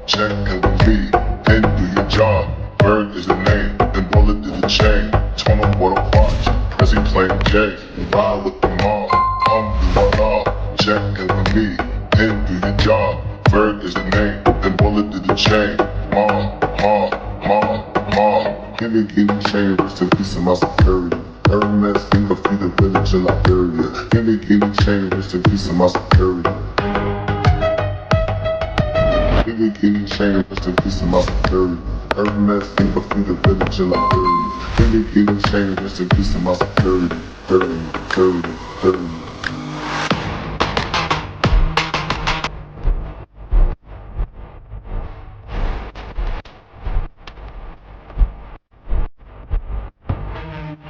Check and repeat, then do your job. Bird is the name, then bullet to the chain. Turn up what I watch, Prezi playing J. Ride with the mob, do what check and repeat, then do your job. Bird is the name, then bullet to the chain. Give me chain, rest in peace of my security. Hermes finger feed the village in Liberia. Give me chain, rest in peace of my security. Give me chain, rest in peace of my security. Hermes finger feed the village in Liberia. Give me chain, rest in peace of my security. 30.